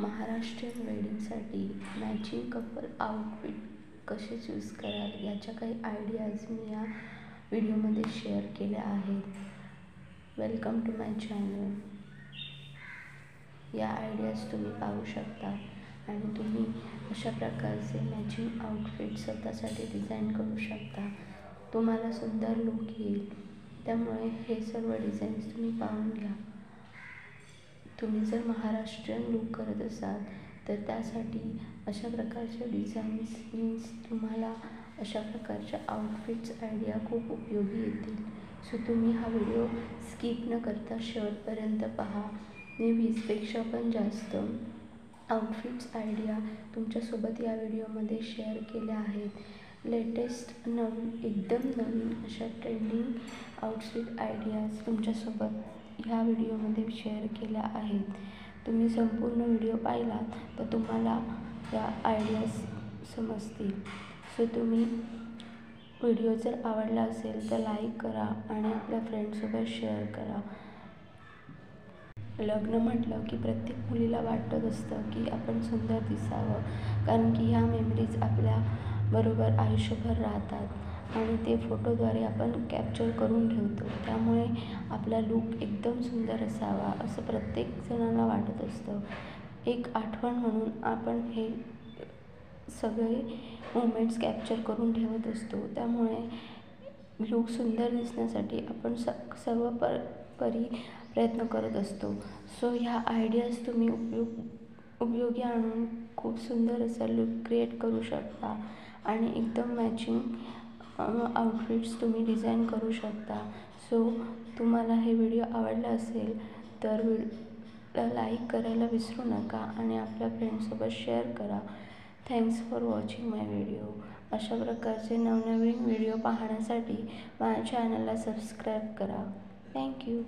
Maharashtrian वेडिंगसाठी matching couple outfit कसे choose कराल याच्या काही आयडियाज मी या व्हिडिओमध्ये शेअर केल्या आहेत. Welcome to my channel. या आयडियाज तुम्ही पाहू शकता आणि तुम्ही अशा प्रकारचे मॅचिंग आउटफिट स्वतःसाठी डिझाईन करू शकता. तुम्हाला सुंदर लुक येईल. त्यामुळे हे सर्व डिझाईन्स तुम्ही पाहून घ्या. तुम्ही जर महाराष्ट्रीयन लुक करत असाल तर त्यासाठी अशा प्रकारच्या डिझाईन्स मीन्स तुम्हाला अशा प्रकारच्या आउटफिट्स आयडिया खूप उपयोगी येतील. सो तुम्ही हा व्हिडिओ स्किप न करता शेवटपर्यंत पहा. मी 20पेक्षा पण जास्त आउटफिट्स आयडिया तुमच्यासोबत या व्हिडिओमध्ये शेअर केल्या आहेत. लेटेस्ट एकदम नवीन अशा ट्रेंडिंग आउटफिट आयडियाज तुमच्यासोबत ह्या व्हिडिओमध्ये शेअर केल्या आहेत. तुम्ही संपूर्ण व्हिडिओ पाहिलात तर तुम्हाला या आयडियाज समजतील. सो तुम्ही व्हिडिओ जर आवडला असेल तर लाईक करा आणि आपल्या फ्रेंड्ससोबत शेअर करा. लग्न म्हटलं की प्रत्येक मुलीला वाटत असतं की आपण सुंदर दिसावं, कारण की ह्या मेमरीज आपल्याबरोबर आयुष्यभर राहतात आणि ते फोटोद्वारे आपण कॅप्चर करून ठेवतो. त्यामुळे आपला लूक एकदम सुंदर असावा असं प्रत्येक जणांना वाटत असतं. एक आठवण म्हणून आपण हे सगळे मोमेंट्स कॅप्चर करून ठेवत असतो. त्यामुळे लूक सुंदर दिसण्यासाठी आपण सर्वपरी प्रयत्न करत असतो. सो ह्या आयडियाज तुम्ही उपयोगी आणून खूप सुंदर असा लूक क्रिएट करू शकता आणि एकदम मॅचिंग आउटफिट्स तुम्ही डिझाईन करू शकता. सो तुम्हाला हे व्हिडिओ आवडला असेल तर लाईक करायला विसरू नका आणि आपल्या फ्रेंड्ससोबत शेअर करा. Thanks for watching my video. अशा प्रकारचे नवनवीन व्हिडिओ पाहण्यासाठी माझ्या चॅनलला सबस्क्राईब करा. थँक्यू.